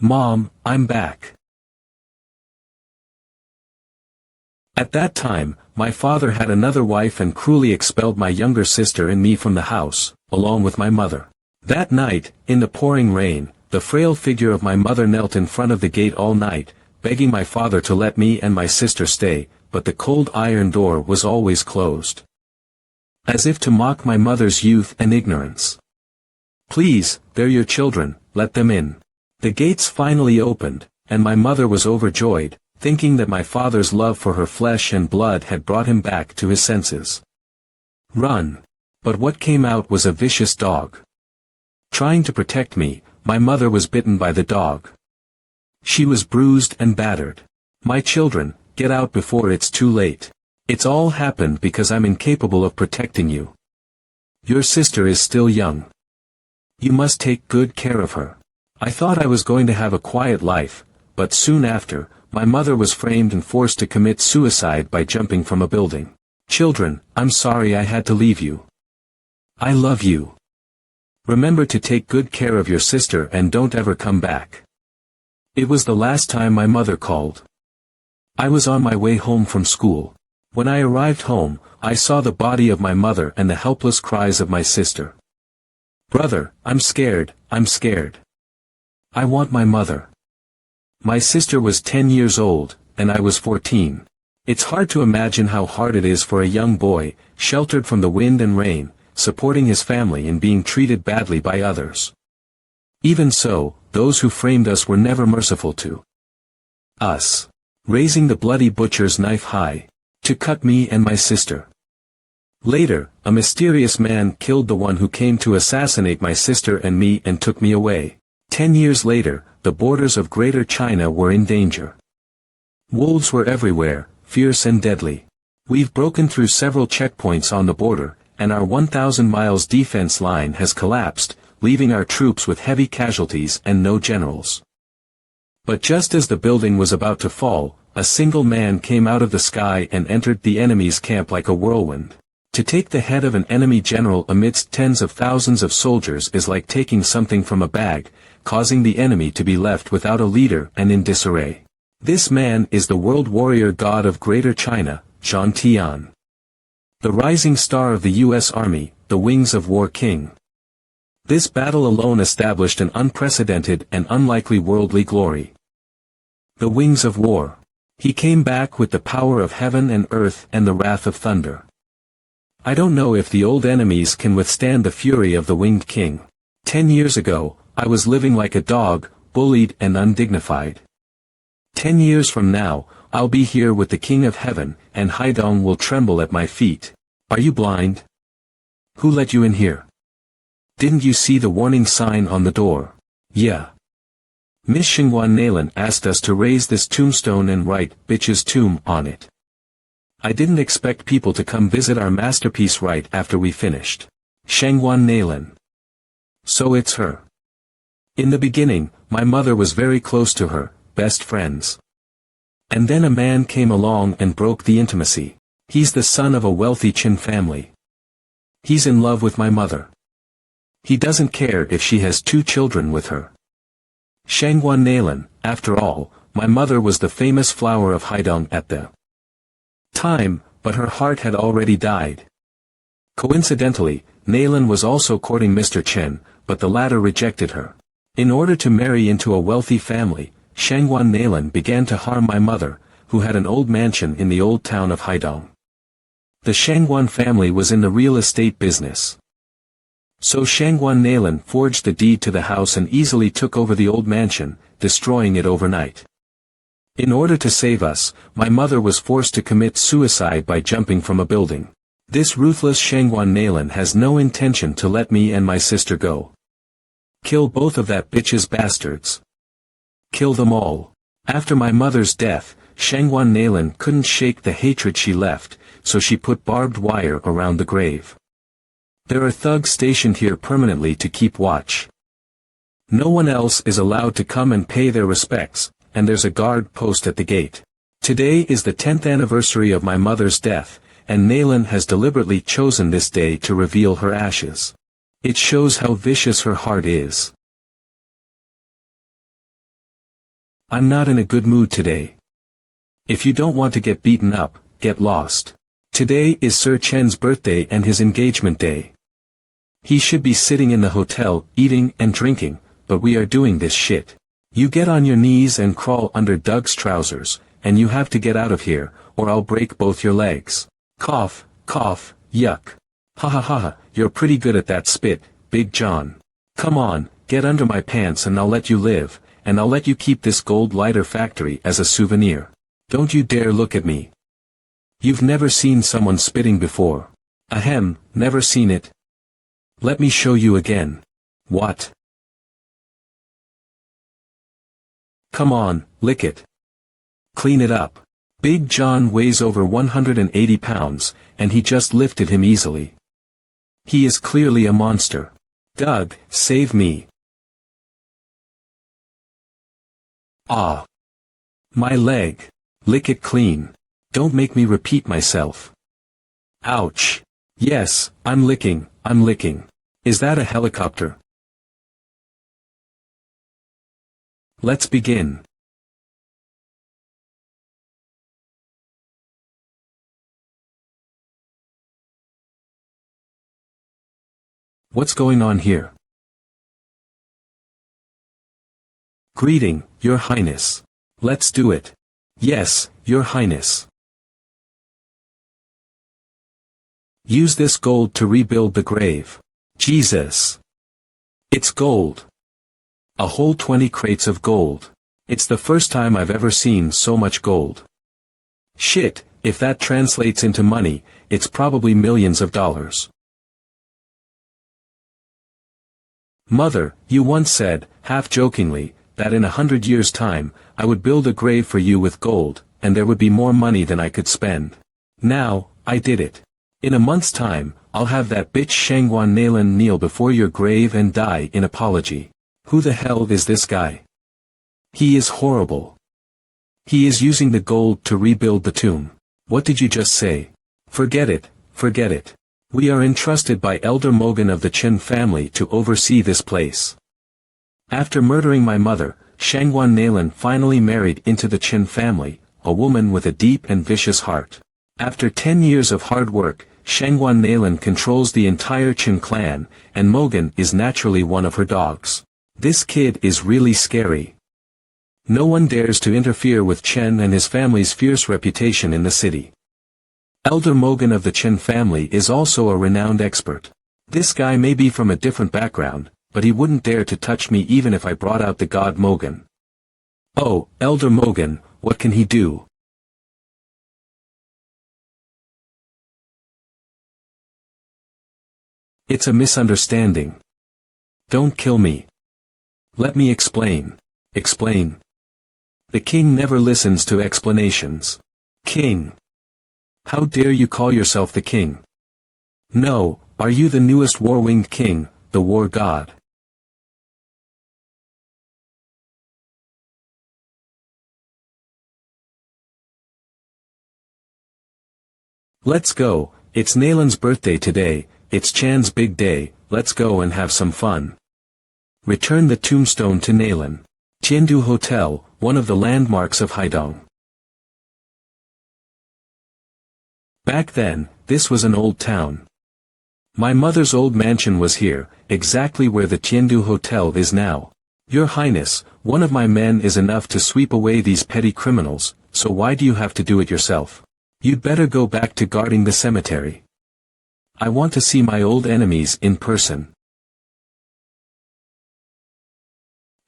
Mom, I'm back. At that time, my father had another wife and cruelly expelled my younger sister and me from the house, along with my mother. That night, in the pouring rain, the frail figure of my mother knelt in front of the gate all night, begging my father to let me and my sister stay, but the cold iron door was always closed. As if to mock my mother's youth and ignorance. Please, they're your children, let them in. The gates finally opened, and my mother was overjoyed, thinking that my father's love for her flesh and blood had brought him back to his senses. Run! But what came out was a vicious dog. Trying to protect me, my mother was bitten by the dog. She was bruised and battered. My children, get out before it's too late. It's all happened because I'm incapable of protecting you. Your sister is still young. You must take good care of her. I thought I was going to have a quiet life, but soon after, my mother was framed and forced to commit suicide by jumping from a building. Children, I'm sorry I had to leave you. I love you. Remember to take good care of your sister and don't ever come back. It was the last time my mother called. I was on my way home from school. When I arrived home, I saw the body of my mother and the helpless cries of my sister. Brother, I'm scared, I'm scared. I want my mother. My sister was 10 years old, and I was 14. It's hard to imagine how hard it is for a young boy, sheltered from the wind and rain, supporting his family and being treated badly by others. Even so, those who framed us were never merciful to us, raising the bloody butcher's knife high, to cut me and my sister. Later, a mysterious man killed the one who came to assassinate my sister and me and took me away. 10 years later, the borders of Greater China were in danger. Wolves were everywhere, fierce and deadly. We've broken through several checkpoints on the border, and our 1,000 miles defense line has collapsed, leaving our troops with heavy casualties and no generals. But just as the building was about to fall, a single man came out of the sky and entered the enemy's camp like a whirlwind. To take the head of an enemy general amidst tens of thousands of soldiers is like taking something from a bag, causing the enemy to be left without a leader and in disarray. This man is the world warrior god of Greater China, Zhang Tian. The rising star of the U.S. Army, the Wings of War King. This battle alone established an unprecedented and unlikely worldly glory. The Wings of War. He came back with the power of heaven and earth and the wrath of thunder. I don't know if the old enemies can withstand the fury of the Winged King. 10 years ago, I was living like a dog, bullied and undignified. 10 years from now, I'll be here with the King of Heaven, and Haidong will tremble at my feet. Are you blind? Who let you in here? Didn't you see the warning sign on the door? Yeah. Miss Xingguan Nalan asked us to raise this tombstone and write, "Bitch's Tomb," on it. I didn't expect people to come visit our masterpiece right after we finished. Xingguan Nalan. So it's her. In the beginning, my mother was very close to her, best friends. And then a man came along and broke the intimacy. He's the son of a wealthy Chen family. He's in love with my mother. He doesn't care if she has 2 children with her. Xingguan Nalan, after all, my mother was the famous flower of Haidong at the time, but her heart had already died. Coincidentally, Nalan was also courting Mr. Chen, but the latter rejected her. In order to marry into a wealthy family, Xingguan Nalan began to harm my mother, who had an old mansion in the old town of Haidong. The Xingguan family was in the real estate business. So Xingguan Nalan forged the deed to the house and easily took over the old mansion, destroying it overnight. In order to save us, my mother was forced to commit suicide by jumping from a building. This ruthless Xingguan Nalan has no intention to let me and my sister go. Kill both of that bitch's bastards. Kill them all. After my mother's death, Xingguan Nalan couldn't shake the hatred she left, so she put barbed wire around the grave. There are thugs stationed here permanently to keep watch. No one else is allowed to come and pay their respects, and there's a guard post at the gate. Today is the 10th anniversary of my mother's death, and Nalan has deliberately chosen this day to reveal her ashes. It shows how vicious her heart is. I'm not in a good mood today. If you don't want to get beaten up, get lost. Today is Sir Chen's birthday and his engagement day. He should be sitting in the hotel, eating and drinking, but we are doing this shit. You get on your knees and crawl under Doug's trousers, and you have to get out of here, or I'll break both your legs. Cough, cough, yuck. Ha ha ha ha, you're pretty good at that spit, Big John. Come on, get under my pants and I'll let you live, and I'll let you keep this gold lighter factory as a souvenir. Don't you dare look at me. You've never seen someone spitting before. Ahem, never seen it. Let me show you again. What? Come on, lick it. Clean it up. Big John weighs over 180 pounds, and he just lifted him easily. He is clearly a monster. Doug, save me. Ah. My leg. Lick it clean. Don't make me repeat myself. Ouch. Yes, I'm licking. Is that a helicopter? Let's begin. What's going on here? Greeting, Your Highness. Let's do it. Yes, Your Highness. Use this gold to rebuild the grave. Jesus. It's gold. A whole 20 crates of gold. It's the first time I've ever seen so much gold. Shit, if that translates into money, it's probably millions of dollars. Mother, you once said, half jokingly, that in 100 years' time, I would build a grave for you with gold, and there would be more money than I could spend. Now, I did it. In a month's time, I'll have that bitch Shangguan Nalan kneel before your grave and die in apology. Who the hell is this guy? He is horrible. He is using the gold to rebuild the tomb. What did you just say? Forget it, forget it. We are entrusted by Elder Mogan of the Chen family to oversee this place. After murdering my mother, Shangguan Nalan finally married into the Chen family, a woman with a deep and vicious heart. After 10 years of hard work, Shangguan Nalan controls the entire Chen clan, and Mogan is naturally one of her dogs. This kid is really scary. No one dares to interfere with Chen and his family's fierce reputation in the city. Elder Mogan of the Chen family is also a renowned expert. This guy may be from a different background, but he wouldn't dare to touch me even if I brought out the god Mogan. Oh, Elder Mogan, what can he do? It's a misunderstanding. Don't kill me. Let me explain. Explain. The king never listens to explanations. King. How dare you call yourself the king? No, are you the newest war-winged king, the war god? Let's go, it's Nalan's birthday today, it's Chan's big day, let's go and have some fun. Return the tombstone to Nalan. Tiandu Hotel, one of the landmarks of Haidong. Back then, this was an old town. My mother's old mansion was here, exactly where the Tiandu Hotel is now. Your Highness, one of my men is enough to sweep away these petty criminals, so why do you have to do it yourself? You'd better go back to guarding the cemetery. I want to see my old enemies in person.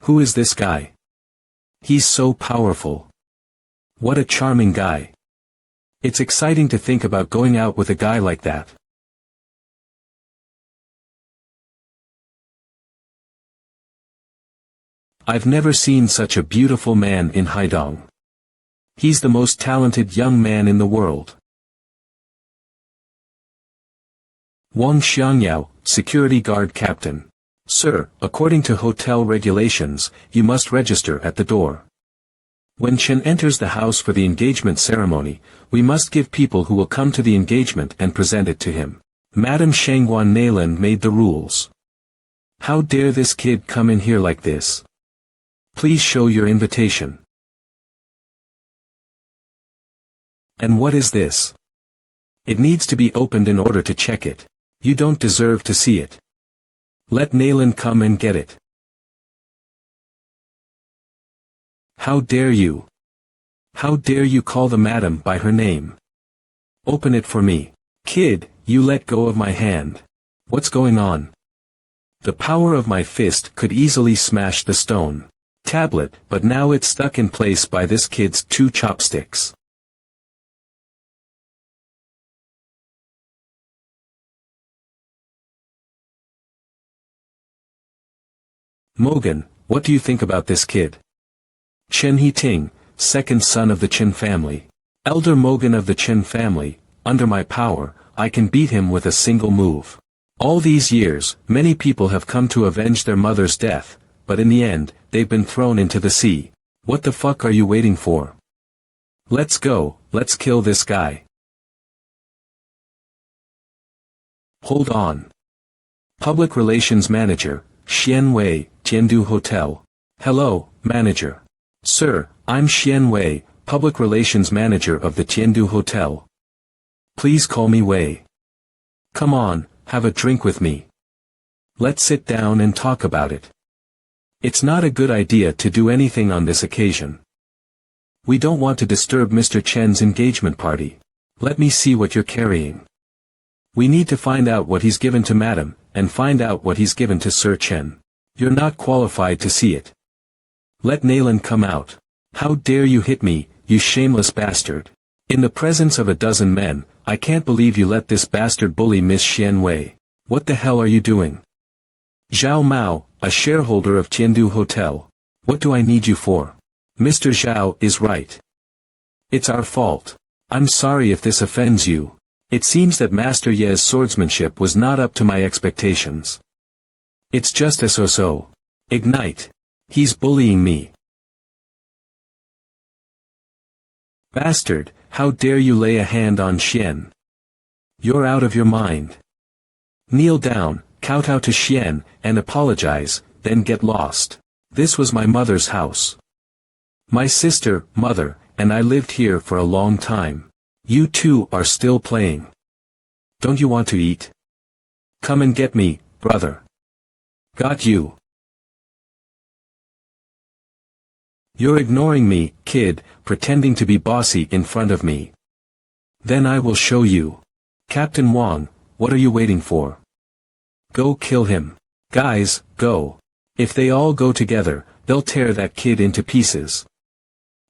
Who is this guy? He's so powerful. What a charming guy. It's exciting to think about going out with a guy like that. I've never seen such a beautiful man in Haidong. He's the most talented young man in the world. Wang Xiangyao, security guard captain. Sir, according to hotel regulations, you must register at the door. When Chen enters the house for the engagement ceremony, we must give people who will come to the engagement and present it to him. Madam Shangguan Nalan made the rules. How dare this kid come in here like this? Please show your invitation. And what is this? It needs to be opened in order to check it. You don't deserve to see it. Let Nalan come and get it. How dare you? How dare you call the madam by her name? Open it for me. Kid, you let go of my hand. What's going on? The power of my fist could easily smash the stone tablet, but now it's stuck in place by this kid's 2 chopsticks. Mogan, what do you think about this kid? Chen He-ting, second son of the Chen family. Elder Mogan of the Chen family, under my power, I can beat him with a single move. All these years, many people have come to avenge their mother's death, but in the end, they've been thrown into the sea. What the fuck are you waiting for? Let's go, let's kill this guy. Hold on. Public Relations Manager, Xian Wei, Tiandu Hotel. Hello, Manager. Sir, I'm Xian Wei, Public Relations Manager of the Tiandu Hotel. Please call me Wei. Come on, have a drink with me. Let's sit down and talk about it. It's not a good idea to do anything on this occasion. We don't want to disturb Mr. Chen's engagement party. Let me see what you're carrying. We need to find out what he's given to Madam, and find out what he's given to Sir Chen. You're not qualified to see it. Let Nalan come out. How dare you hit me, you shameless bastard. In the presence of a dozen men, I can't believe you let this bastard bully Miss Xian Wei. What the hell are you doing? Zhao Mao, a shareholder of Tiandu Hotel. What do I need you for? Mr. Zhao is right. It's our fault. I'm sorry if this offends you. It seems that Master Ye's swordsmanship was not up to my expectations. It's just a so-so. Ignite. He's bullying me. Bastard, how dare you lay a hand on Xian? You're out of your mind. Kneel down, kowtow to Xian, and apologize, then get lost. This was my mother's house. My sister, mother, and I lived here for a long time. You two are still playing. Don't you want to eat? Come and get me, brother. Got you. You're ignoring me, kid, pretending to be bossy in front of me. Then I will show you. Captain Wang, what are you waiting for? Go kill him. Guys, go. If they all go together, they'll tear that kid into pieces.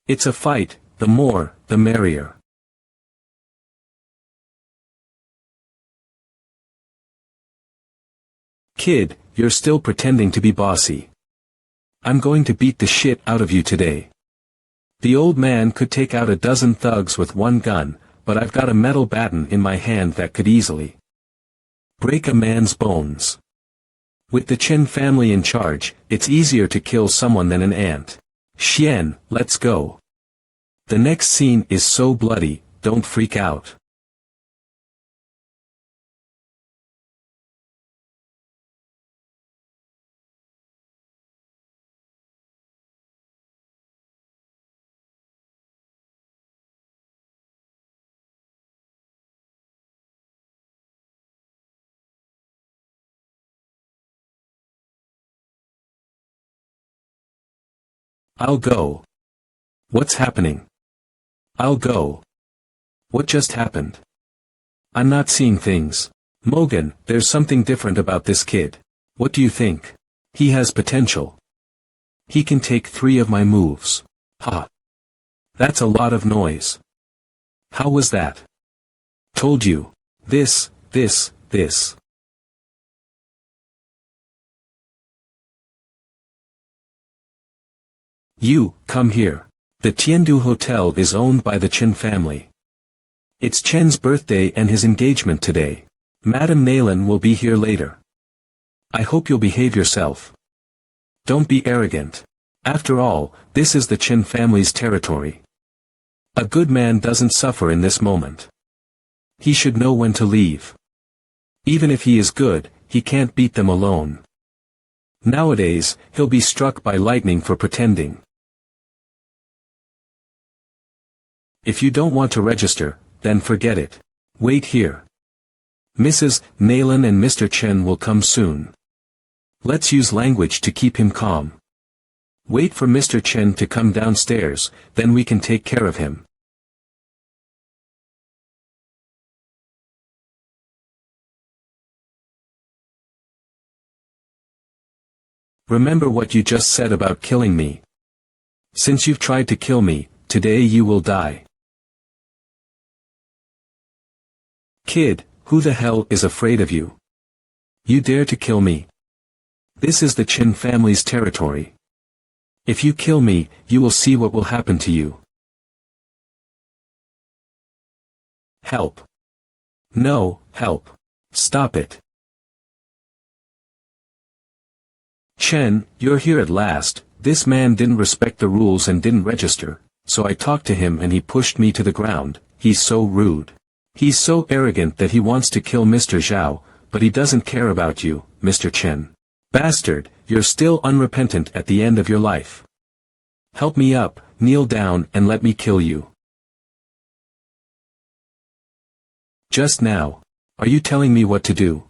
It's a fight, the more, the merrier. Kid, you're still pretending to be bossy. I'm going to beat the shit out of you today. The old man could take out a dozen thugs with one gun, but I've got a metal baton in my hand that could easily break a man's bones. With the Chen family in charge, it's easier to kill someone than an ant. Xian, let's go. The next scene is so bloody, don't freak out. I'll go. What's happening? I'll go. What just happened? I'm not seeing things. Mogan, there's something different about this kid. What do you think? He has potential. He can take 3 of my moves. Ha. That's a lot of noise. How was that? Told you. This. You, come here. The Tiandu Hotel is owned by the Chen family. It's Chen's birthday and his engagement today. Madam Nalan will be here later. I hope you'll behave yourself. Don't be arrogant. After all, this is the Chen family's territory. A good man doesn't suffer in this moment. He should know when to leave. Even if he is good, he can't beat them alone. Nowadays, he'll be struck by lightning for pretending. If you don't want to register, then forget it. Wait here. Mrs. Nayland and Mr. Chen will come soon. Let's use language to keep him calm. Wait for Mr. Chen to come downstairs, then we can take care of him. Remember what you just said about killing me. Since you've tried to kill me, today you will die. Kid, who the hell is afraid of you? You dare to kill me? This is the Chen family's territory. If you kill me, you will see what will happen to you. Help. No, help. Stop it. Chen, you're here at last. This man didn't respect the rules and didn't register, so I talked to him and he pushed me to the ground. He's so rude. He's so arrogant that he wants to kill Mr. Zhao, but he doesn't care about you, Mr. Chen. Bastard, you're still unrepentant at the end of your life. Help me up, kneel down and let me kill you. Just now. Are you telling me what to do?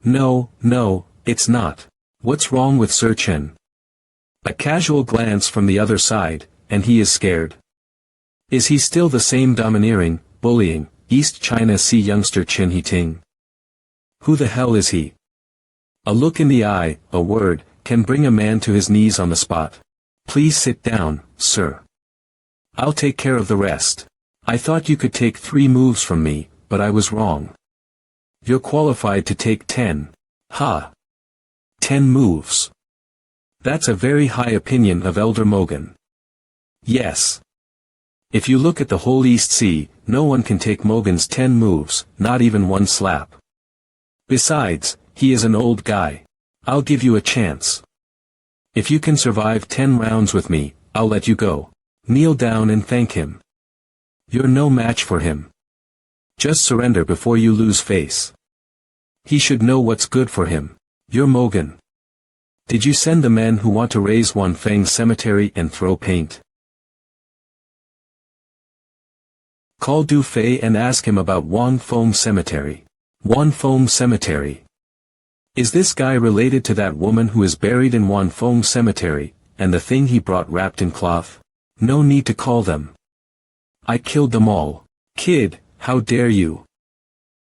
No, it's not. What's wrong with Sir Chen? A casual glance from the other side, and he is scared. Is he still the same domineering, bullying, East China Sea youngster Chen Hiting? Who the hell is he? A look in the eye, a word, can bring a man to his knees on the spot. Please sit down, sir. I'll take care of the rest. I thought you could take 3 moves from me, but I was wrong. You're qualified to take 10. Ha! 10 moves. That's a very high opinion of Elder Mogan. Yes. If you look at the whole East Sea, no one can take Mogan's 10 moves, not even 1 slap. Besides, he is an old guy. I'll give you a chance. If you can survive 10 rounds with me, I'll let you go. Kneel down and thank him. You're no match for him. Just surrender before you lose face. He should know what's good for him. You're Mogan. Did you send the men who want to raise Wanfeng's cemetery and throw paint? Call Du Fei and ask him about Wanfeng Cemetery. Wanfeng Cemetery. Is this guy related to that woman who is buried in Wanfeng Cemetery, and the thing he brought wrapped in cloth? No need to call them. I killed them all. Kid, how dare you?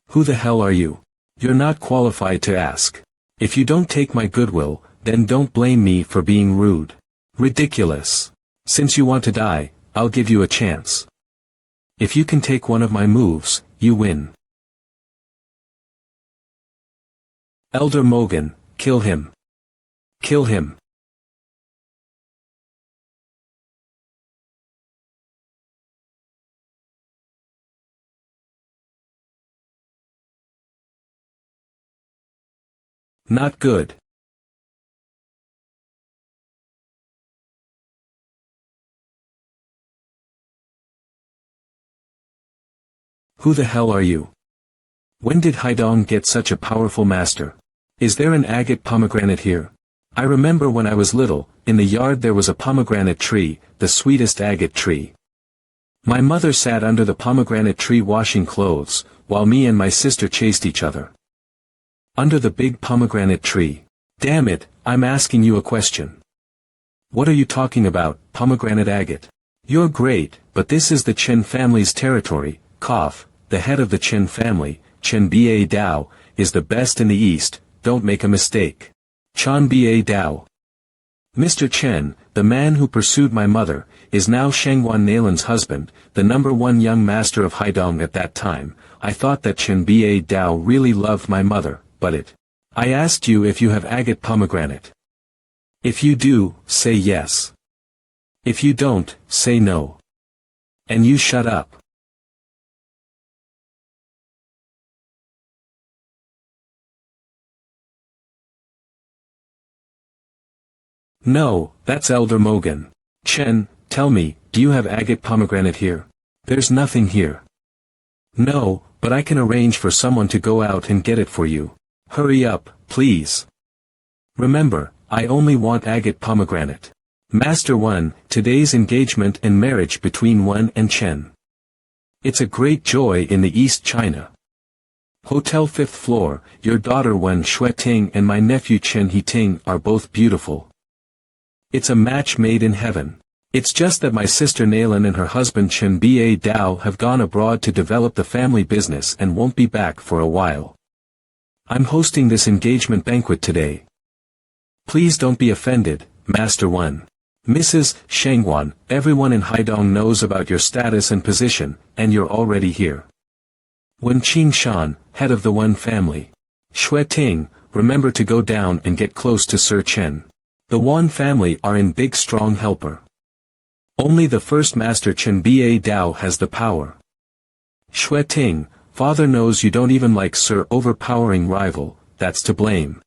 Who the hell are you? You're not qualified to ask. If you don't take my goodwill, then don't blame me for being rude. Ridiculous. Since you want to die, I'll give you a chance. If you can take one of my moves, you win. Elder Mogan, kill him. Kill him. Not good. Who the hell are you? When did Haidong get such a powerful master? Is there an agate pomegranate here? I remember when I was little, in the yard there was a pomegranate tree, the sweetest agate tree. My mother sat under the pomegranate tree washing clothes, while me and my sister chased each other. Under the big pomegranate tree. Damn it, I'm asking you a question. What are you talking about, pomegranate agate? You're great, but this is the Chen family's territory. Cough. The head of the Chen family, Chen Ba Dao, is the best in the East, don't make a mistake. Chen Ba Dao. Mr. Chen, the man who pursued my mother, is now Shengwan Nalan's husband, the #1 young master of Haidong at that time. I thought that Chen Ba Dao really loved my mother, but it. I asked you if you have agate pomegranate. If you do, say yes. If you don't, say no. And you shut up. No, that's Elder Mogan. Chen, tell me, do you have agate pomegranate here? There's nothing here. No, but I can arrange for someone to go out and get it for you. Hurry up, please. Remember, I only want agate pomegranate. Master 1, today's engagement and marriage between Wen and Chen. It's a great joy in the East China. Hotel 5th floor, your daughter Wen Shueting and my nephew Chen Heting are both beautiful. It's a match made in heaven. It's just that my sister Nailan and her husband Chen Ba Dao have gone abroad to develop the family business and won't be back for a while. I'm hosting this engagement banquet today. Please don't be offended, Master 1. Mrs. Shangwan, everyone in Haidong knows about your status and position, and you're already here. Wen Qingshan, head of the Wen family. Shueting, remember to go down and get close to Sir Chen. The Wan family are in big strong helper. Only the first master Chen Ba Dao has the power. Shueting, father knows you don't even like Sir overpowering rival, that's to blame.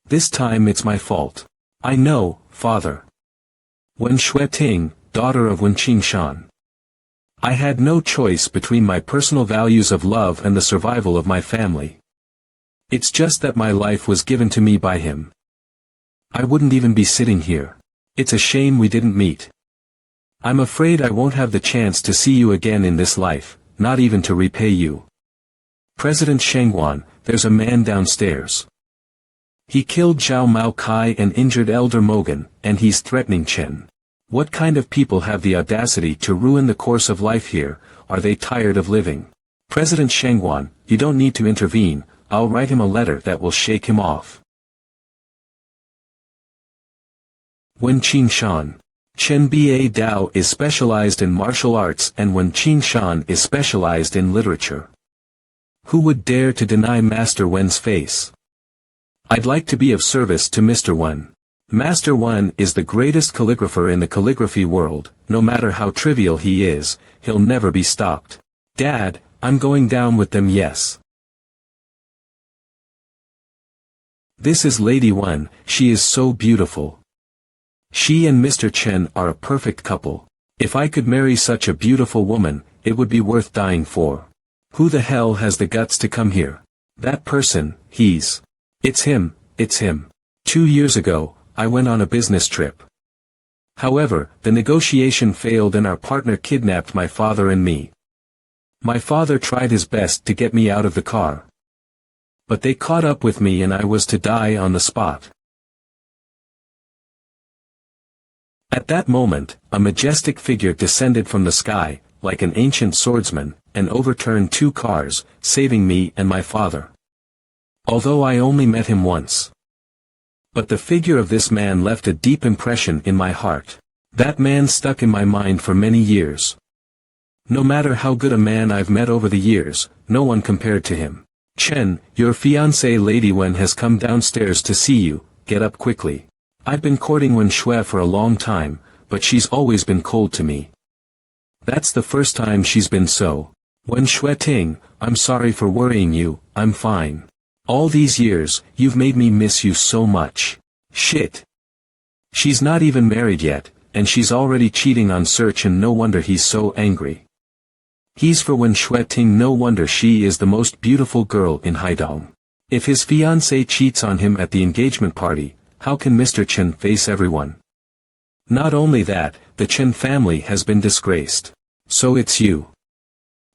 This time it's my fault. I know, father. Wen Shueting, daughter of Wen Qingshan. I had no choice between my personal values of love and the survival of my family. It's just that my life was given to me by him. I wouldn't even be sitting here. It's a shame we didn't meet. I'm afraid I won't have the chance to see you again in this life, not even to repay you. President Shangwan, there's a man downstairs. He killed Zhao Mao Kai and injured Elder Mogan, and he's threatening Chen. What kind of people have the audacity to ruin the course of life here? Are they tired of living? President Shangwan, you don't need to intervene, I'll write him a letter that will shake him off. Wen Qingshan. Chen Ba Dao is specialized in martial arts and Wen Qingshan is specialized in literature. Who would dare to deny Master Wen's face? I'd like to be of service to Mr. Wen. Master Wen is the greatest calligrapher in the calligraphy world, no matter how trivial he is, he'll never be stopped. Dad, I'm going down with them, yes. This is Lady Wen, she is so beautiful. She and Mr. Chen are a perfect couple. If I could marry such a beautiful woman, it would be worth dying for. Who the hell has the guts to come here? That person, It's him. 2 years ago, I went on a business trip. However, the negotiation failed and our partner kidnapped my father and me. My father tried his best to get me out of the car. But they caught up with me and I was to die on the spot. At that moment, a majestic figure descended from the sky, like an ancient swordsman, and overturned 2 cars, saving me and my father. Although I only met him once. But the figure of this man left a deep impression in my heart. That man stuck in my mind for many years. No matter how good a man I've met over the years, no one compared to him. Chen, your fiancée Lady Wen has come downstairs to see you, get up quickly. I've been courting Wen Shui for a long time, but she's always been cold to me. That's the first time she's been so. Wen Shueting, I'm sorry for worrying you, I'm fine. All these years, you've made me miss you so much. Shit. She's not even married yet, and she's already cheating on Sir Chen, no wonder he's so angry. He's for Wen Shueting, no wonder she is the most beautiful girl in Haidong. If his fiancée cheats on him at the engagement party, how can Mr. Chen face everyone? Not only that, the Chen family has been disgraced. So it's you.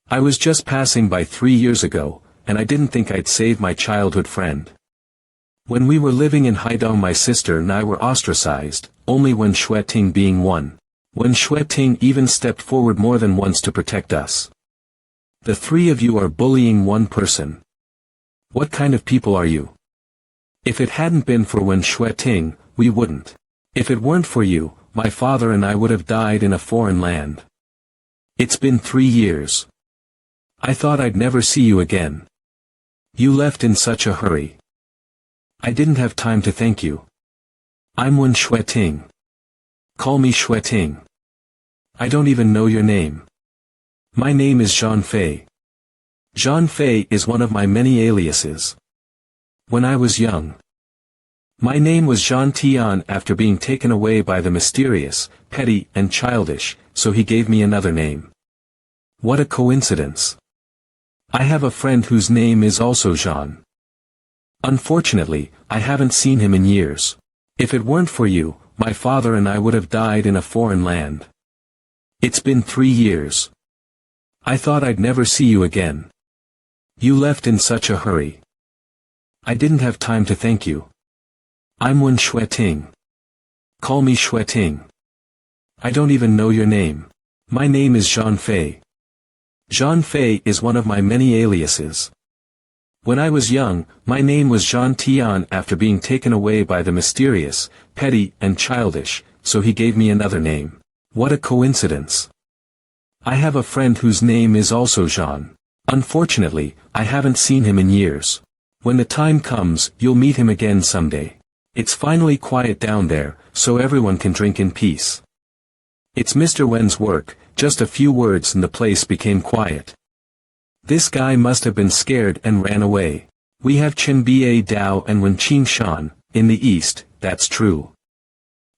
I was just passing by 3 years ago, and I didn't think I'd save my childhood friend. When we were living in Haidong, my sister and I were ostracized, only Wen Shueting being one. Wen Shueting even stepped forward more than once to protect us. The 3 of you are bullying one person. What kind of people are you? If it hadn't been for Wen Shueting, we wouldn't. If it weren't for you, my father and I would have died in a foreign land. It's been 3 years. I thought I'd never see you again. You left in such a hurry. I didn't have time to thank you. I'm Wen Shueting. Call me Shueting. I don't even know your name. My name is Zhang Fei. Zhang Fei is one of my many aliases. When I was young, my name was Zhang Tian after being taken away by the mysterious, petty, and childish, so he gave me another name. What a coincidence. I have a friend whose name is also Zhang. Unfortunately, I haven't seen him in years. If it weren't for you, my father and I would have died in a foreign land. It's been 3 years. I thought I'd never see you again. You left in such a hurry. I didn't have time to thank you. I'm Wen Xueting. Call me Xueting. I don't even know your name. My name is Zhang Fei. Zhang Fei is one of my many aliases. When I was young, my name was Zhang Tian after being taken away by the mysterious, petty and childish, so he gave me another name. What a coincidence. I have a friend whose name is also Zhang. Unfortunately, I haven't seen him in years. When the time comes, you'll meet him again someday. It's finally quiet down there, so everyone can drink in peace. It's Mr. Wen's work, just a few words and the place became quiet. This guy must have been scared and ran away. We have Chen Ba Dao and Wen Qing Shan, in the east, that's true.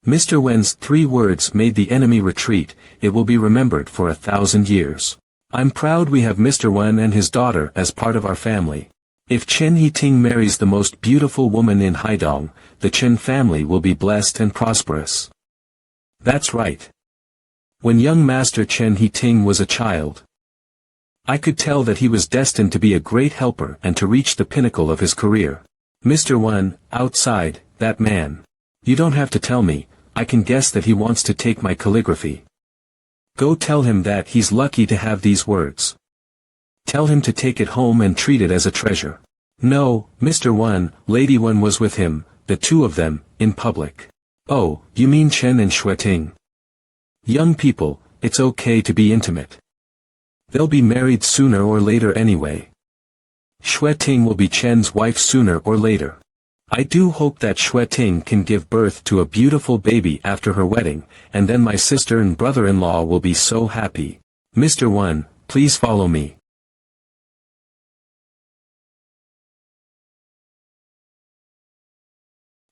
Mr. Wen's 3 words made the enemy retreat, it will be remembered for 1,000 years. I'm proud we have Mr. Wen and his daughter as part of our family. If Chen Hiting marries the most beautiful woman in Haidong, the Chen family will be blessed and prosperous. That's right. When young Master Chen Hiting was a child, I could tell that he was destined to be a great helper and to reach the pinnacle of his career. Mr. Wen, outside, that man. You don't have to tell me, I can guess that he wants to take my calligraphy. Go tell him that he's lucky to have these words. Tell him to take it home and treat it as a treasure. No, Mr. Wen, Lady Wen was with him, the 2 of them, in public. Oh, you mean Chen and Xueting? Young people, it's okay to be intimate. They'll be married sooner or later anyway. Xueting will be Chen's wife sooner or later. I do hope that Xueting can give birth to a beautiful baby after her wedding, and then my sister and brother-in-law will be so happy. Mr. Wen, please follow me.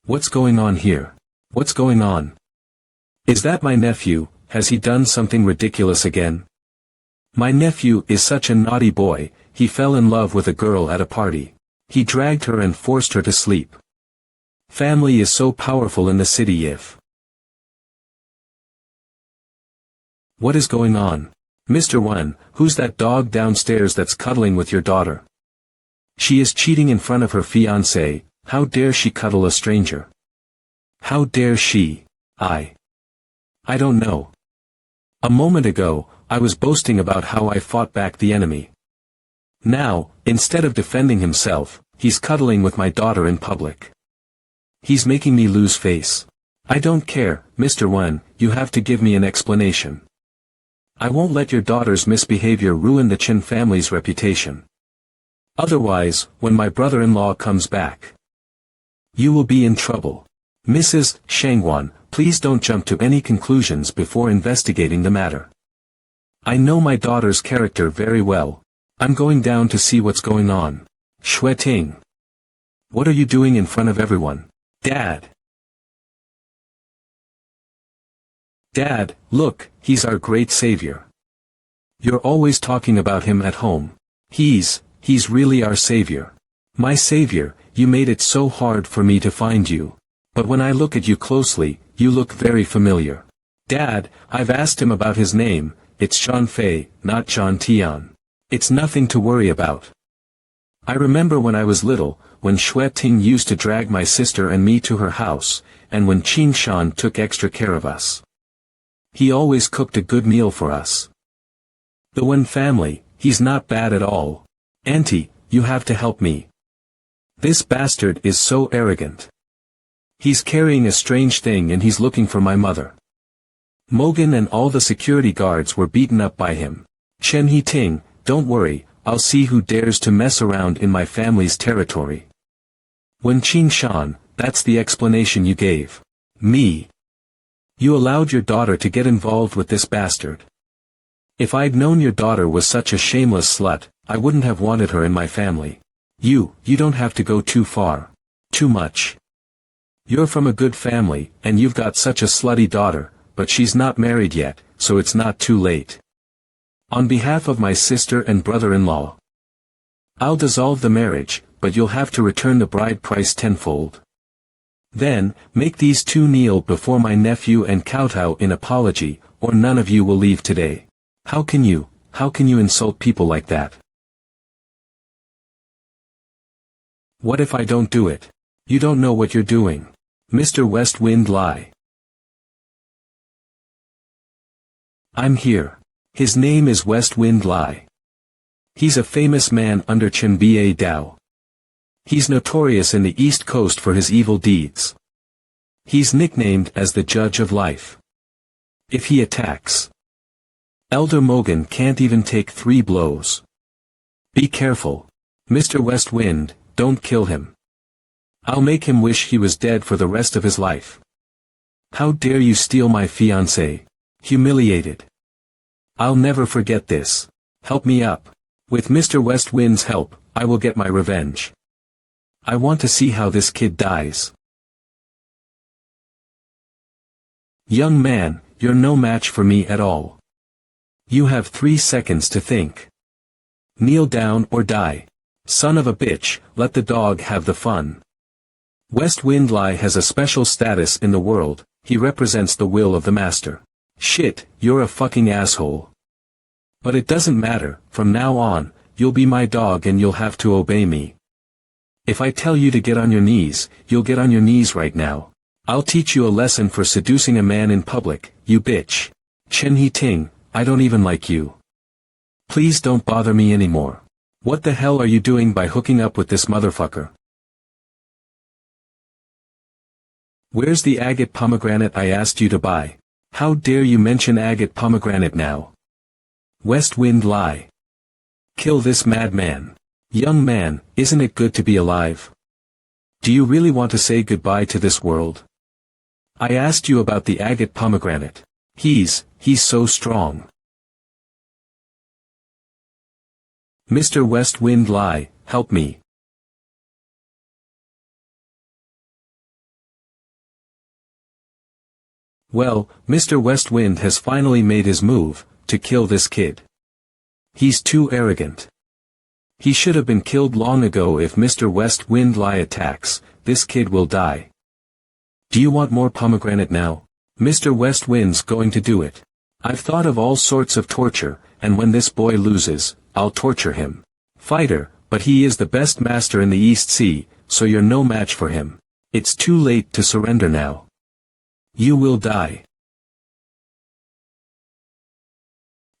What's going on here? What's going on? Is that my nephew? Has he done something ridiculous again? My nephew is such a naughty boy, he fell in love with a girl at a party. He dragged her and forced her to sleep. Family is so powerful in the city if... What is going on? Mr. Wen, who's that dog downstairs that's cuddling with your daughter? She is cheating in front of her fiancé, how dare she cuddle a stranger? How dare she? I don't know. A moment ago, I was boasting about how I fought back the enemy. Now, instead of defending himself, he's cuddling with my daughter in public. He's making me lose face. I don't care, Mr. Wen, you have to give me an explanation. I won't let your daughter's misbehavior ruin the Chen family's reputation. Otherwise, when my brother-in-law comes back, you will be in trouble. Mrs. Shangwan, please don't jump to any conclusions before investigating the matter. I know my daughter's character very well. I'm going down to see what's going on. Xueting. What are you doing in front of everyone? Dad. Dad, look, he's our great savior. You're always talking about him at home. He's really our savior. My savior, you made it so hard for me to find you. But when I look at you closely, you look very familiar. Dad, I've asked him about his name, it's Zhang Fei, not Zhang Tian. It's nothing to worry about. I remember when I was little, when Xueting used to drag my sister and me to her house, and when Qing Shan took extra care of us. He always cooked a good meal for us. The Wen family, he's not bad at all. Auntie, you have to help me. This bastard is so arrogant. He's carrying a strange thing and he's looking for my mother. Mogan and all the security guards were beaten up by him. Chen Hiting, don't worry, I'll see who dares to mess around in my family's territory. Wen Qing Shan, that's the explanation you gave. Me. You allowed your daughter to get involved with this bastard. If I'd known your daughter was such a shameless slut, I wouldn't have wanted her in my family. You don't have to go too far. Too much. You're from a good family, and you've got such a slutty daughter, but she's not married yet, so it's not too late. On behalf of my sister and brother-in-law, I'll dissolve the marriage, but you'll have to return the bride price tenfold. Then, make these two kneel before my nephew and kowtow in apology, or none of you will leave today. How can you insult people like that? What if I don't do it? You don't know what you're doing. Mr. West Wind lie. I'm here. His name is West Wind Lie. He's a famous man under Chen Dao. He's notorious in the East Coast for his evil deeds. He's nicknamed as the Judge of Life. If he attacks, Elder Mogan can't even take 3 blows. Be careful. Mr. West Wind, don't kill him. I'll make him wish he was dead for the rest of his life. How dare you steal my fiancée? Humiliated. I'll never forget this. Help me up. With Mr. West Wind's help, I will get my revenge. I want to see how this kid dies. Young man, you're no match for me at all. You have 3 seconds to think. Kneel down or die. Son of a bitch, let the dog have the fun. West Wind Lie has a special status in the world, he represents the will of the master. Shit, you're a fucking asshole. But it doesn't matter, from now on, you'll be my dog and you'll have to obey me. If I tell you to get on your knees, you'll get on your knees right now. I'll teach you a lesson for seducing a man in public, you bitch. Chen Ting, I don't even like you. Please don't bother me anymore. What the hell are you doing by hooking up with this motherfucker? Where's the agate pomegranate I asked you to buy? How dare you mention agate pomegranate now? West Wind Lie. Kill this madman. Young man, isn't it good to be alive? Do you really want to say goodbye to this world? I asked you about the agate pomegranate. He's so strong. Mr. West Wind Lie, help me. Well, Mr. West Wind has finally made his move, to kill this kid. He's too arrogant. He should have been killed long ago. If Mr. West Wind Lie attacks, this kid will die. Do you want more pomegranate now? Mr. West Wind's going to do it. I've thought of all sorts of torture, and when this boy loses, I'll torture him. Fighter, but he is the best master in the East Sea, so you're no match for him. It's too late to surrender now. You will die.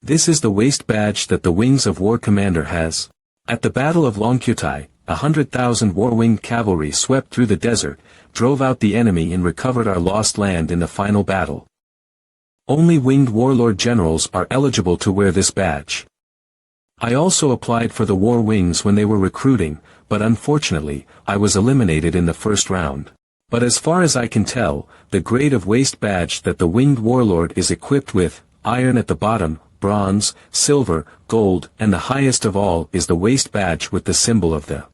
This is the waist badge that the Wings of War commander has. At the Battle of Longkyutai, 100,000 war-winged cavalry swept through the desert, drove out the enemy and recovered our lost land in the final battle. Only winged warlord generals are eligible to wear this badge. I also applied for the war wings when they were recruiting, but unfortunately, I was eliminated in the first round. But as far as I can tell, the grade of waist badge that the winged warlord is equipped with, iron at the bottom, bronze, silver, gold, and the highest of all is the waist badge with the symbol of the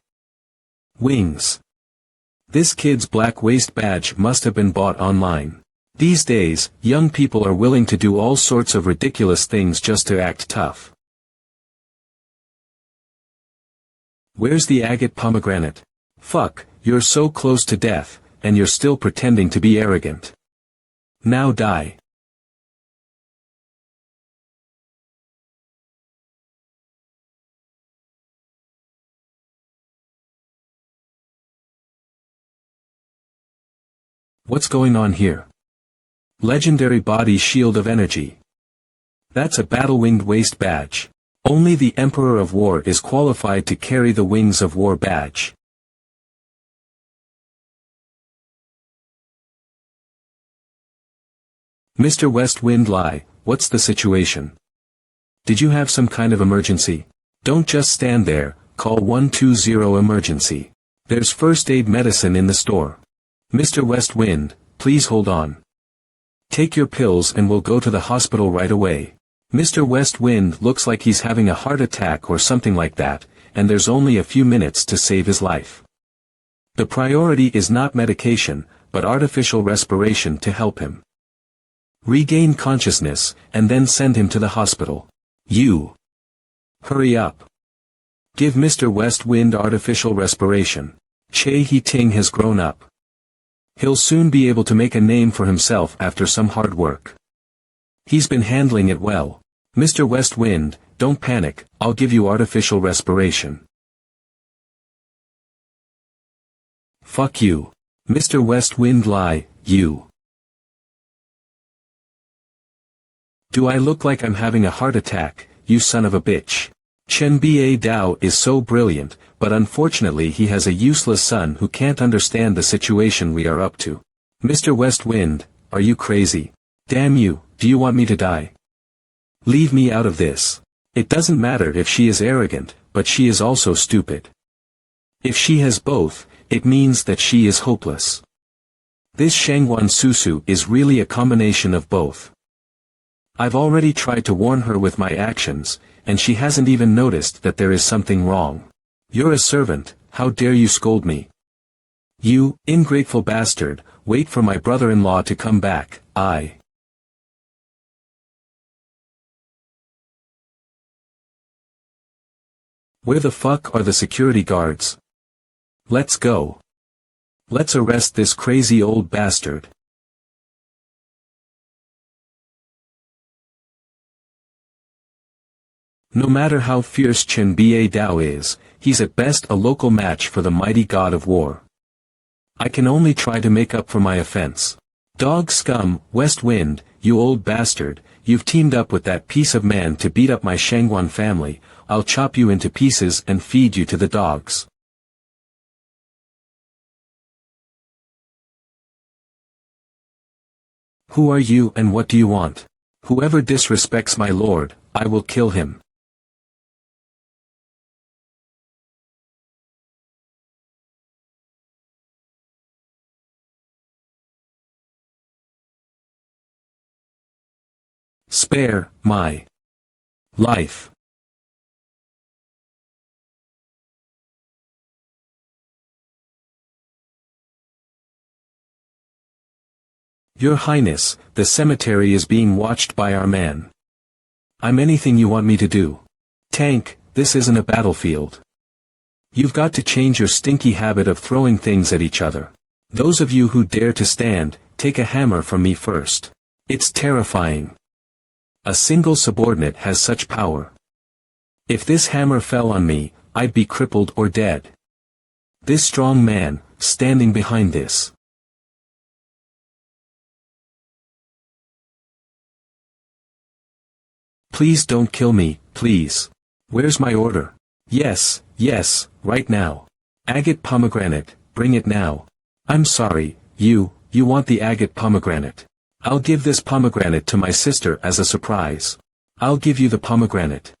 wings. This kid's black waist badge must have been bought online. These days, young people are willing to do all sorts of ridiculous things just to act tough. Where's the agate pomegranate? Fuck, you're so close to death, and you're still pretending to be arrogant. Now die. What's going on here? Legendary body shield of energy. That's a battle-winged waist badge. Only the Emperor of War is qualified to carry the Wings of War badge. Mr. West Wind Lie, what's the situation? Did you have some kind of emergency? Don't just stand there, call 120 emergency. There's first aid medicine in the store. Mr. West Wind, please hold on. Take your pills and we'll go to the hospital right away. Mr. West Wind looks like he's having a heart attack or something like that, and there's only a few minutes to save his life. The priority is not medication, but artificial respiration to help him regain consciousness, and then send him to the hospital. You. Hurry up. Give Mr. West Wind artificial respiration. Che He Ting has grown up. He'll soon be able to make a name for himself after some hard work. He's been handling it well. Mr. West Wind, don't panic, I'll give you artificial respiration. Fuck you. Mr. West Wind lie, you. Do I look like I'm having a heart attack, you son of a bitch? Chen Ba Dao is so brilliant, but unfortunately he has a useless son who can't understand the situation we are up to. Mr. West Wind, are you crazy? Damn you, do you want me to die? Leave me out of this. It doesn't matter if she is arrogant, but she is also stupid. If she has both, it means that she is hopeless. This Shangwan Susu is really a combination of both. I've already tried to warn her with my actions, and she hasn't even noticed that there is something wrong. You're a servant, how dare you scold me? You, ingrateful bastard, wait for my brother-in-law to come back, Where the fuck are the security guards? Let's go. Let's arrest this crazy old bastard. No matter how fierce Chen Ba Dao is, he's at best a local match for the mighty god of war. I can only try to make up for my offense. Dog scum, West Wind, you old bastard, you've teamed up with that piece of man to beat up my Shangwan family. I'll chop you into pieces and feed you to the dogs. Who are you and what do you want? Whoever disrespects my lord, I will kill him. Spare my life. Your Highness, the cemetery is being watched by our man. I'm anything you want me to do. Tank, this isn't a battlefield. You've got to change your stinky habit of throwing things at each other. Those of you who dare to stand, take a hammer from me first. It's terrifying. A single subordinate has such power. If this hammer fell on me, I'd be crippled or dead. This strong man, standing behind this. Please don't kill me, please. Where's my order? Yes, yes, right now. Agate pomegranate, bring it now. I'm sorry, you want the agate pomegranate. I'll give this pomegranate to my sister as a surprise. I'll give you the pomegranate.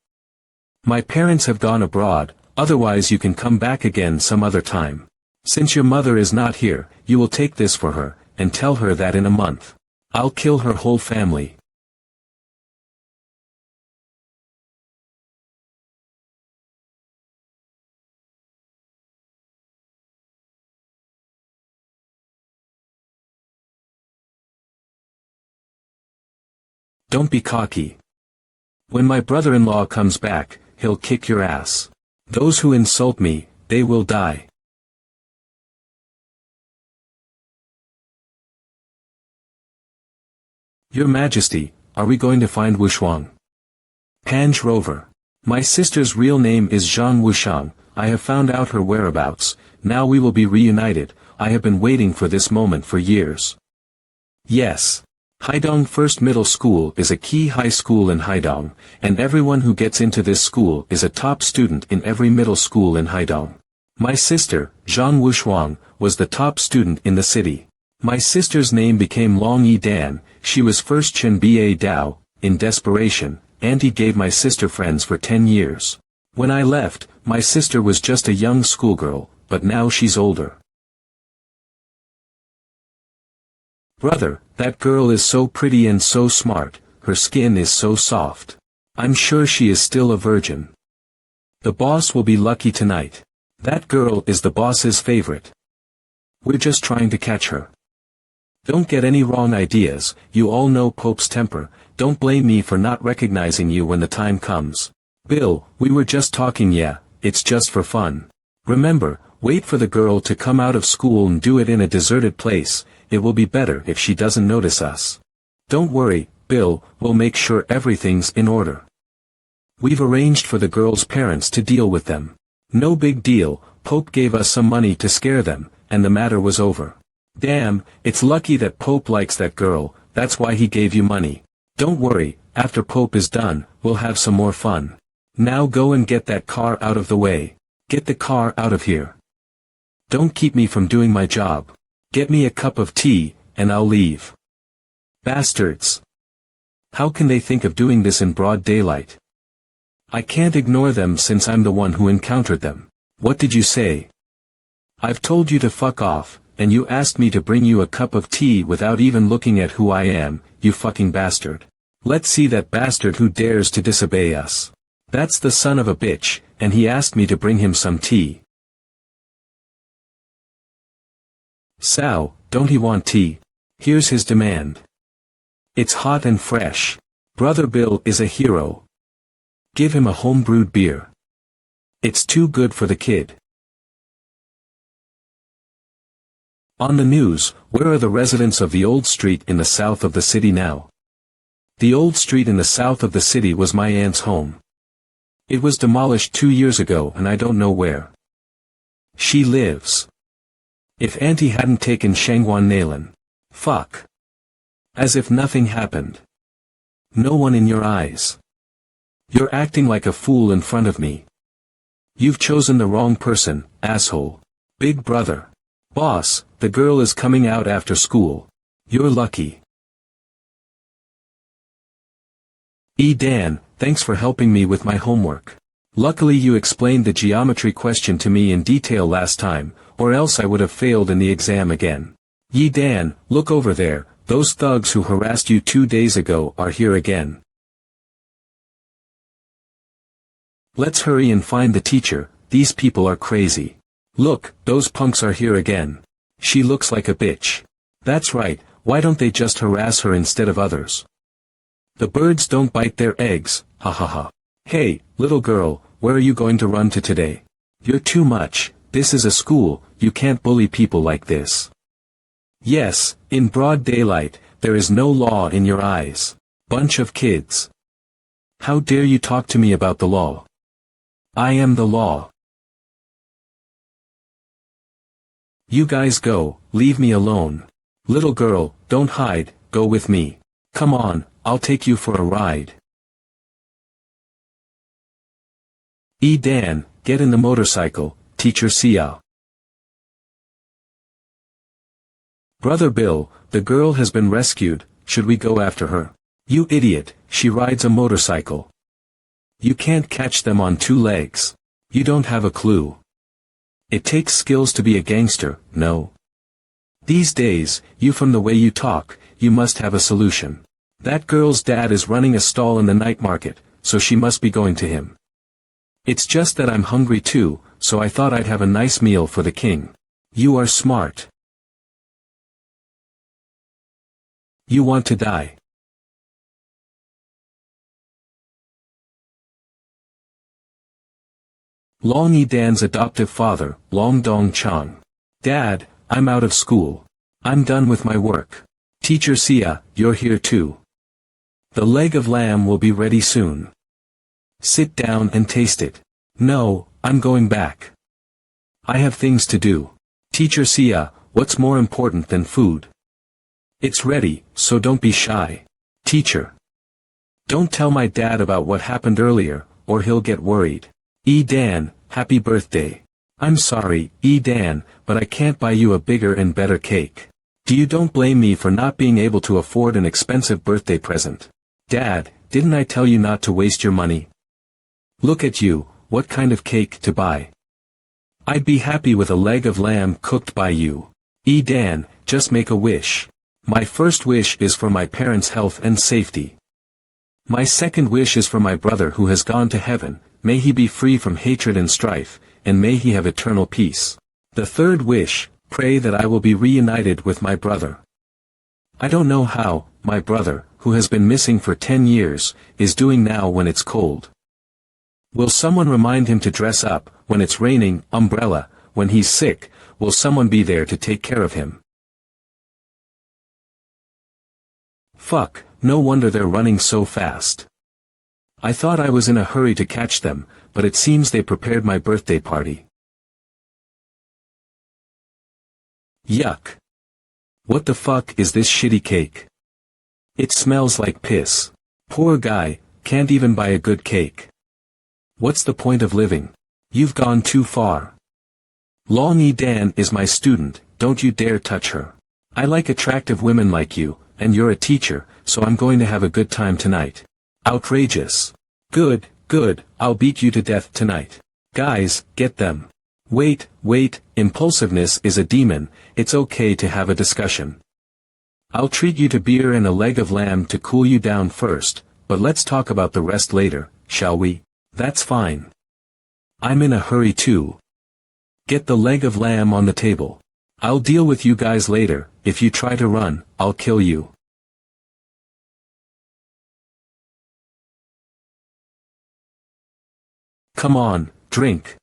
My parents have gone abroad, otherwise you can come back again some other time. Since your mother is not here, you will take this for her, and tell her that in a month. I'll kill her whole family. Don't be cocky. When my brother-in-law comes back, he'll kick your ass. Those who insult me, they will die. Your Majesty, are we going to find Wushuang? Panj Rover. My sister's real name is Zhang Wushang. I have found out her whereabouts. Now we will be reunited. I have been waiting for this moment for years. Yes. Haidong First Middle School is a key high school in Haidong, and everyone who gets into this school is a top student in every middle school in Haidong. My sister, Zhang Wushuang, was the top student in the city. My sister's name became Long Yi Dan. She was first Chen Ba Dao. In desperation, Auntie gave my sister friends for 10 years. When I left, my sister was just a young schoolgirl, but now she's older. Brother, that girl is so pretty and so smart, her skin is so soft. I'm sure she is still a virgin. The boss will be lucky tonight. That girl is the boss's favorite. We're just trying to catch her. Don't get any wrong ideas, you all know Pope's temper. Don't blame me for not recognizing you when the time comes. Bill, we were just talking, yeah, it's just for fun. Remember, Wait for the girl to come out of school and do it in a deserted place. It will be better if she doesn't notice us. Don't worry, Bill, we'll make sure everything's in order. We've arranged for the girl's parents to deal with them. No big deal, Pope gave us some money to scare them, and the matter was over. Damn, it's lucky that Pope likes that girl, that's why he gave you money. Don't worry, after Pope is done, we'll have some more fun. Now go and get that car out of the way. Get the car out of here. Don't keep me from doing my job. Get me a cup of tea, and I'll leave. Bastards. How can they think of doing this in broad daylight? I can't ignore them since I'm the one who encountered them. What did you say? I've told you to fuck off, and you asked me to bring you a cup of tea without even looking at who I am, you fucking bastard. Let's see that bastard who dares to disobey us. That's the son of a bitch, and he asked me to bring him some tea. Sal, don't he want tea? Here's his demand. It's hot and fresh. Brother Bill is a hero. Give him a home-brewed beer. It's too good for the kid. On the news, where are the residents of the old street in the south of the city now? The old street in the south of the city was my aunt's home. It was demolished 2 years ago and I don't know where. She lives. If Auntie hadn't taken Shangwan Nalan. Fuck. As if nothing happened. No one in your eyes. You're acting like a fool in front of me. You've chosen the wrong person, asshole. Big brother. Boss, the girl is coming out after school. You're lucky. Dan, thanks for helping me with my homework. Luckily you explained the geometry question to me in detail last time, or else I would have failed in the exam again. Dan, look over there, those thugs who harassed you 2 days ago are here again. Let's hurry and find the teacher, these people are crazy. Look, those punks are here again. She looks like a bitch. That's right, why don't they just harass her instead of others? The birds don't bite their eggs, ha ha ha. Hey, little girl, where are you going to run to today? You're too much, this is a school, you can't bully people like this. Yes, in broad daylight, there is no law in your eyes. Bunch of kids. How dare you talk to me about the law? I am the law. You guys go, leave me alone. Little girl, don't hide, go with me. Come on, I'll take you for a ride. Dan, get in the motorcycle, teacher Sia. Brother Bill, the girl has been rescued, should we go after her? You idiot, she rides a motorcycle. You can't catch them on 2 legs. You don't have a clue. It takes skills to be a gangster, no? These days, you from the way you talk, you must have a solution. That girl's dad is running a stall in the night market, so she must be going to him. It's just that I'm hungry too, so I thought I'd have a nice meal for the king. You are smart. You want to die. Long Dan's adoptive father, Long Dong Chang. Dad, I'm out of school. I'm done with my work. Teacher Sia, you're here too. The leg of lamb will be ready soon. Sit down and taste it. No, I'm going back. I have things to do. Teacher Sia, what's more important than food? It's ready, so don't be shy. Teacher. Don't tell my dad about what happened earlier, or he'll get worried. Dan, happy birthday. I'm sorry, Dan, but I can't buy you a bigger and better cake. Don't blame me for not being able to afford an expensive birthday present. Dad, didn't I tell you not to waste your money? Look at you, what kind of cake to buy? I'd be happy with a leg of lamb cooked by you. Dan, just make a wish. My first wish is for my parents' health and safety. My second wish is for my brother who has gone to heaven, may he be free from hatred and strife, and may he have eternal peace. The third wish, pray that I will be reunited with my brother. I don't know how, my brother, who has been missing for 10 years, is doing now when it's cold. Will someone remind him to dress up, when it's raining, umbrella, when he's sick, will someone be there to take care of him? Fuck, no wonder they're running so fast. I thought I was in a hurry to catch them, but it seems they prepared my birthday party. Yuck. What the fuck is this shitty cake? It smells like piss. Poor guy, can't even buy a good cake. What's the point of living? You've gone too far. Long E Dan is my student, don't you dare touch her. I like attractive women like you, and you're a teacher, so I'm going to have a good time tonight. Outrageous. Good, good, I'll beat you to death tonight. Guys, get them. Wait, impulsiveness is a demon, it's okay to have a discussion. I'll treat you to beer and a leg of lamb to cool you down first, but let's talk about the rest later, shall we? That's fine. I'm in a hurry too. Get the leg of lamb on the table. I'll deal with you guys later, if you try to run, I'll kill you. Come on, drink.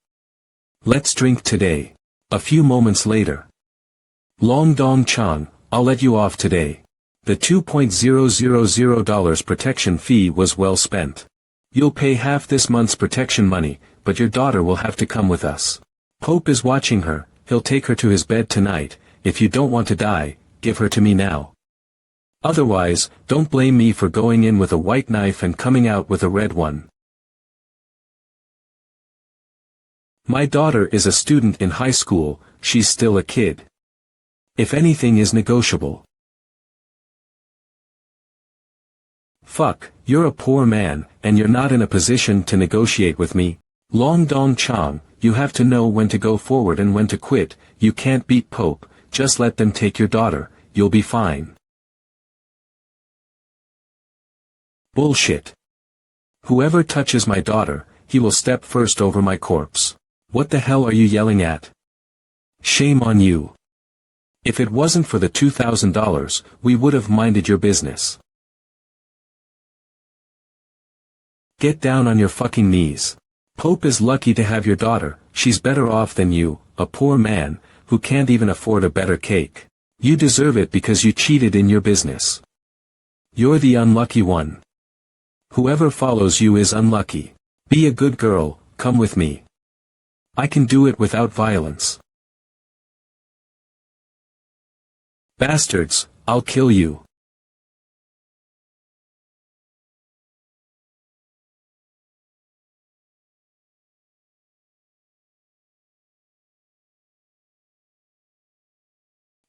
Let's drink today. A few moments later. Long Dong Chang, I'll let you off today. The $2,000 protection fee was well spent. You'll pay half this month's protection money, but your daughter will have to come with us. Pope is watching her, he'll take her to his bed tonight. If you don't want to die, give her to me now. Otherwise, don't blame me for going in with a white knife and coming out with a red one. My daughter is a student in high school, she's still a kid. If anything is negotiable. Fuck, you're a poor man, and you're not in a position to negotiate with me. Long Dong Chang, you have to know when to go forward and when to quit. You can't beat Pope, just let them take your daughter, you'll be fine. Bullshit. Whoever touches my daughter, he will step first over my corpse. What the hell are you yelling at? Shame on you. If it wasn't for the $2,000, we would have minded your business. Get down on your fucking knees. Pope is lucky to have your daughter, she's better off than you, a poor man, who can't even afford a better cake. You deserve it because you cheated in your business. You're the unlucky one. Whoever follows you is unlucky. Be a good girl, come with me. I can do it without violence. Bastards, I'll kill you.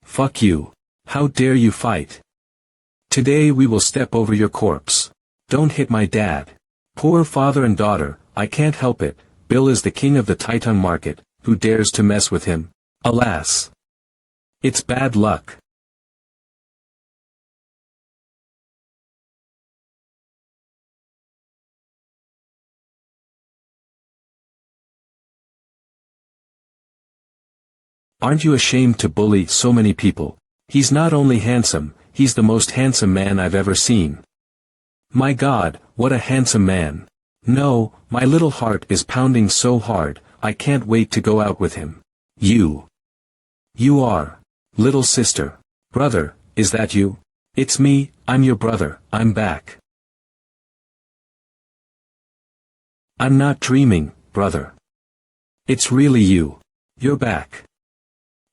Fuck you. How dare you fight? Today we will step over your corpse. Don't hit my dad. Poor father and daughter, I can't help it. Bill is the king of the Titan market, who dares to mess with him? Alas. It's bad luck. Aren't you ashamed to bully so many people? He's not only handsome, he's the most handsome man I've ever seen. My God, what a handsome man. No, my little heart is pounding so hard, I can't wait to go out with him. You. You are. Little sister. Brother, is that you? It's me, I'm your brother, I'm back. I'm not dreaming, brother. It's really you. You're back.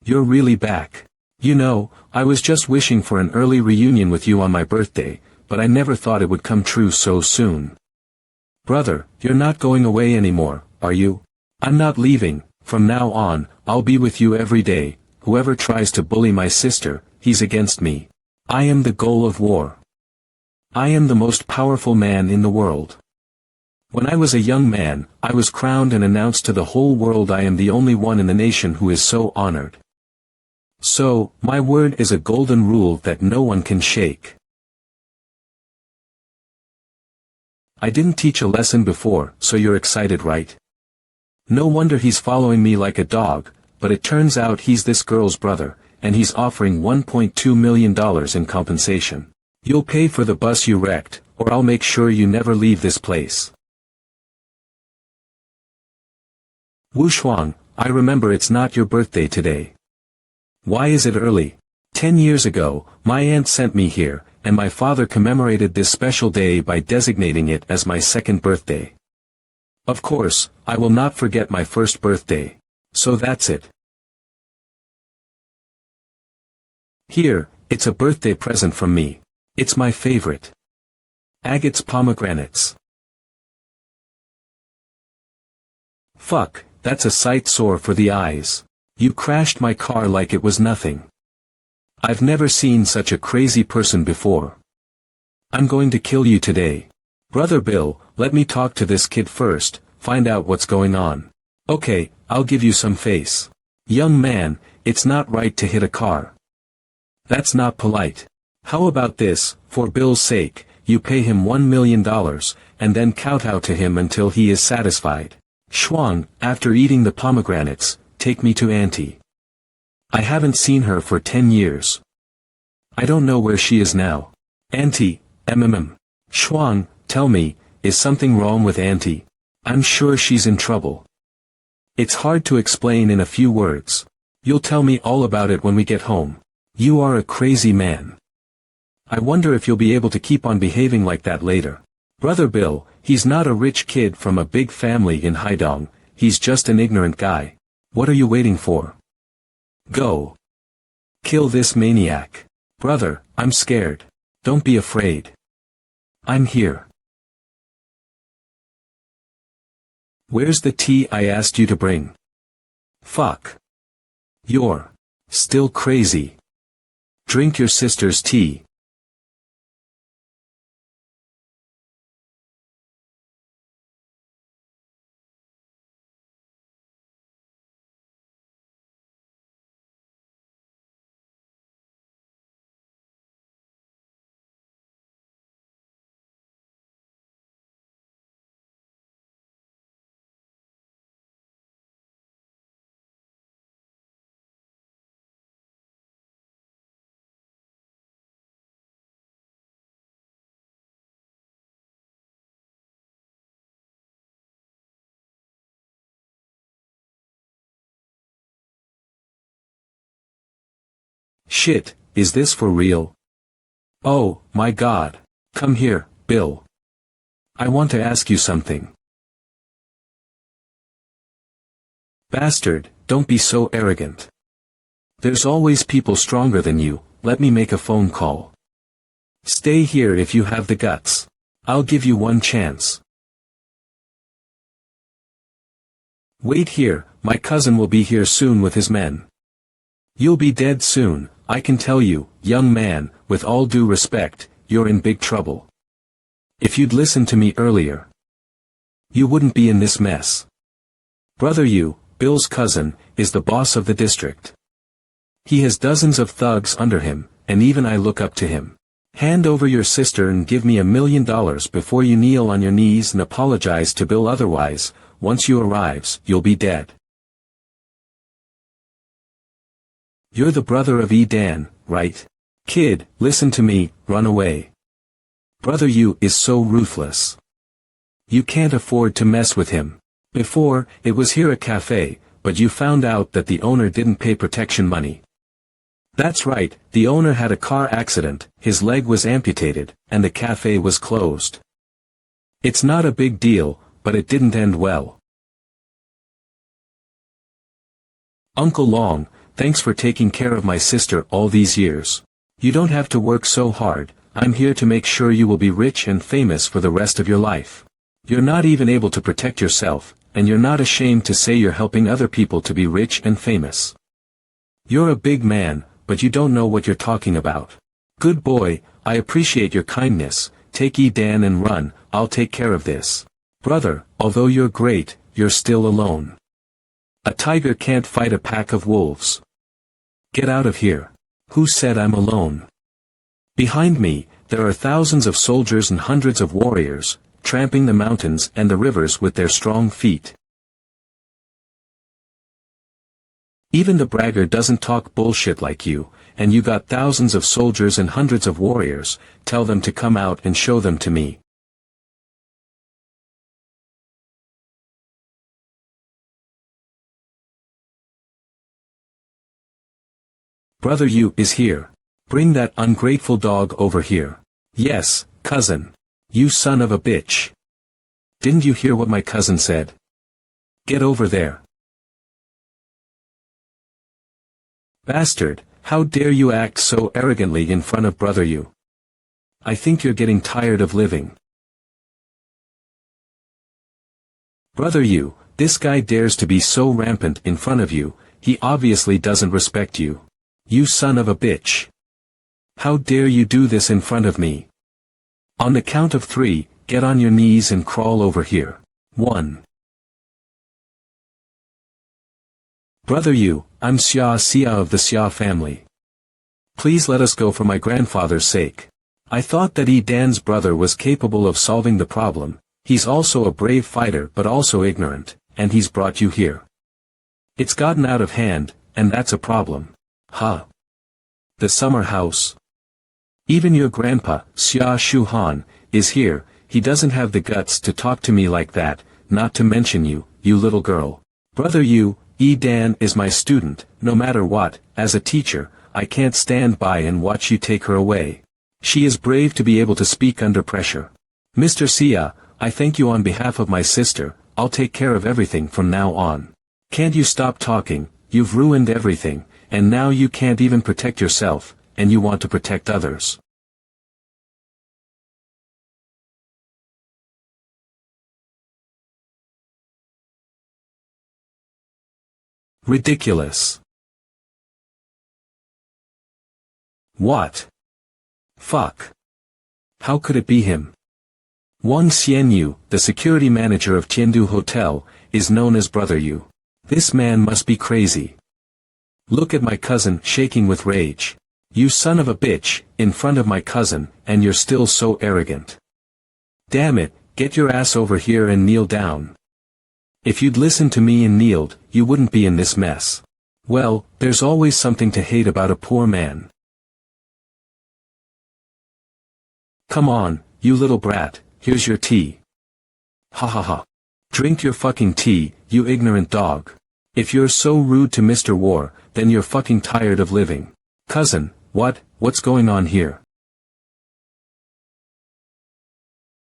You're really back. You know, I was just wishing for an early reunion with you on my birthday, but I never thought it would come true so soon. Brother, you're not going away anymore, are you? I'm not leaving, from now on, I'll be with you every day. Whoever tries to bully my sister, he's against me. I am the goal of war. I am the most powerful man in the world. When I was a young man, I was crowned and announced to the whole world I am the only one in the nation who is so honored. So, my word is a golden rule that no one can shake. I didn't teach a lesson before, so you're excited, right? No wonder he's following me like a dog, but it turns out he's this girl's brother, and he's offering $1.2 million in compensation. You'll pay for the bus you wrecked, or I'll make sure you never leave this place. Wu Shuang, I remember it's not your birthday today. Why is it early? 10 years ago, my aunt sent me here, and my father commemorated this special day by designating it as my second birthday. Of course, I will not forget my first birthday. So that's it. Here, it's a birthday present from me. It's my favorite. Agate's pomegranates. Fuck, that's a sight sore for the eyes. You crashed my car like it was nothing. I've never seen such a crazy person before. I'm going to kill you today. Brother Bill, let me talk to this kid first, find out what's going on. Okay, I'll give you some face. Young man, it's not right to hit a car. That's not polite. How about this, for Bill's sake, you pay him $1 million, and then kowtow to him until he is satisfied. Shuang, after eating the pomegranates, take me to Auntie. I haven't seen her for 10 years. I don't know where she is now. Auntie, Shuang, tell me, is something wrong with Auntie? I'm sure she's in trouble. It's hard to explain in a few words. You'll tell me all about it when we get home. You are a crazy man. I wonder if you'll be able to keep on behaving like that later. Brother Bill, he's not a rich kid from a big family in Haidong, he's just an ignorant guy. What are you waiting for? Go. Kill this maniac. Brother, I'm scared. Don't be afraid. I'm here. Where's the tea I asked you to bring? Fuck. You're still crazy. Drink your sister's tea. Shit, is this for real? Oh, my God. Come here, Bill. I want to ask you something. Bastard, don't be so arrogant. There's always people stronger than you, let me make a phone call. Stay here if you have the guts. I'll give you one chance. Wait here, my cousin will be here soon with his men. You'll be dead soon, I can tell you, young man, with all due respect, you're in big trouble. If you'd listened to me earlier, you wouldn't be in this mess. Brother you, Bill's cousin, is the boss of the district. He has dozens of thugs under him, and even I look up to him. Hand over your sister and give me $1 million before you kneel on your knees and apologize to Bill, otherwise, once you arrives, you'll be dead. You're the brother of Dan, right? Kid, listen to me, run away. Brother you is so ruthless. You can't afford to mess with him. Before, it was here a cafe, but you found out that the owner didn't pay protection money. That's right, the owner had a car accident, his leg was amputated, and the cafe was closed. It's not a big deal, but it didn't end well. Uncle Long, thanks for taking care of my sister all these years. You don't have to work so hard, I'm here to make sure you will be rich and famous for the rest of your life. You're not even able to protect yourself, and you're not ashamed to say you're helping other people to be rich and famous. You're a big man, but you don't know what you're talking about. Good boy, I appreciate your kindness, take Dan and run, I'll take care of this. Brother, although you're great, you're still alone. A tiger can't fight a pack of wolves. Get out of here. Who said I'm alone? Behind me, there are thousands of soldiers and hundreds of warriors, tramping the mountains and the rivers with their strong feet. Even the braggart doesn't talk bullshit like you, and you got thousands of soldiers and hundreds of warriors, tell them to come out and show them to me. Brother Yu is here. Bring that ungrateful dog over here. Yes, cousin. You son of a bitch. Didn't you hear what my cousin said? Get over there. Bastard, how dare you act so arrogantly in front of Brother Yu? I think you're getting tired of living. Brother Yu, this guy dares to be so rampant in front of you, he obviously doesn't respect you. You son of a bitch. How dare you do this in front of me? On the count of 3, get on your knees and crawl over here. 1. Brother Yu, I'm Xia of the Xia family. Please let us go for my grandfather's sake. I thought that Yi Dan's brother was capable of solving the problem. He's also a brave fighter but also ignorant, and he's brought you here. It's gotten out of hand, and that's a problem. Huh? The summer house. Even your grandpa, Xia Shuhan, is here. He doesn't have the guts to talk to me like that, not to mention you, you little girl. Brother Yu, Yi Dan is my student. No matter what, as a teacher, I can't stand by and watch you take her away. She is brave to be able to speak under pressure. Mr. Xia, I thank you on behalf of my sister. I'll take care of everything from now on. Can't you stop talking? You've ruined everything, and now you can't even protect yourself, and you want to protect others. Ridiculous. What? Fuck. How could it be him? Wang Xianyu, the security manager of Tiandu Hotel, is known as Brother Yu. This man must be crazy. Look at my cousin shaking with rage. You son of a bitch, in front of my cousin, and you're still so arrogant. Damn it, get your ass over here and kneel down. If you'd listened to me and kneeled, you wouldn't be in this mess. Well, there's always something to hate about a poor man. Come on, you little brat, here's your tea. Ha ha ha. Drink your fucking tea, you ignorant dog. If you're so rude to Mr. War, then you're fucking tired of living. Cousin, what's going on here?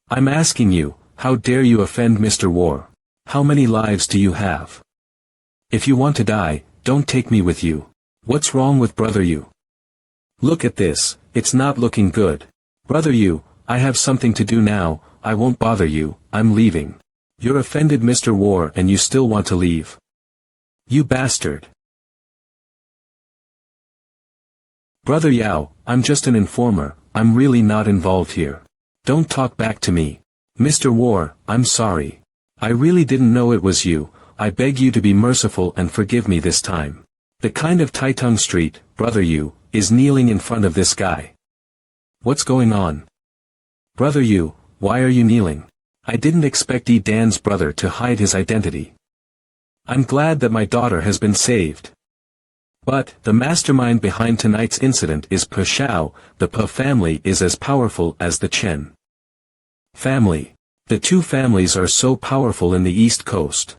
I'm asking you, how dare you offend Mr. War? How many lives do you have? If you want to die, don't take me with you. What's wrong with Brother Yu? Look at this, it's not looking good. Brother Yu, I have something to do now, I won't bother you, I'm leaving. You're offended Mr. War and you still want to leave. You bastard. Brother Yao, I'm just an informer, I'm really not involved here. Don't talk back to me. Mr. War, I'm sorry. I really didn't know it was you. I beg you to be merciful and forgive me this time. The kind of Taitung Street, Brother Yu, is kneeling in front of this guy. What's going on? Brother Yu, why are you kneeling? I didn't expect Yi Dan's brother to hide his identity. I'm glad that my daughter has been saved. But, the mastermind behind tonight's incident is Pe Xiao. The Pe family is as powerful as the Chen family. The two families are so powerful in the East Coast.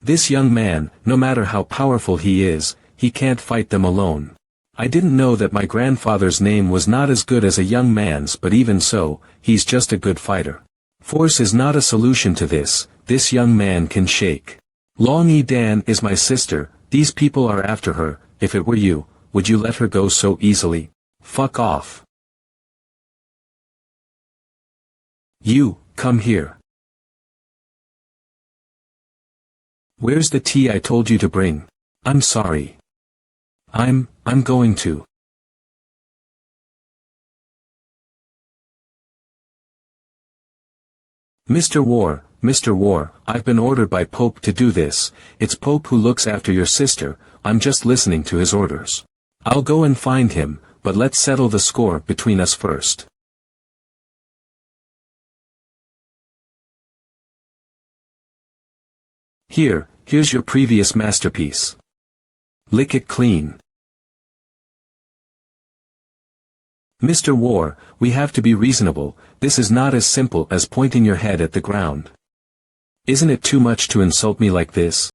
This young man, no matter how powerful he is, he can't fight them alone. I didn't know that my grandfather's name was not as good as a young man's, but even so, he's just a good fighter. Force is not a solution to this young man can shake. Long Yi Dan is my sister, these people are after her. If it were you, would you let her go so easily? Fuck off. You, come here. Where's the tea I told you to bring? I'm sorry. I'm going to. Mr. War, I've been ordered by Pope to do this. It's Pope who looks after your sister, I'm just listening to his orders. I'll go and find him, but let's settle the score between us first. Here's your previous masterpiece. Lick it clean. Mr. War, we have to be reasonable, this is not as simple as pointing your head at the ground. Isn't it too much to insult me like this?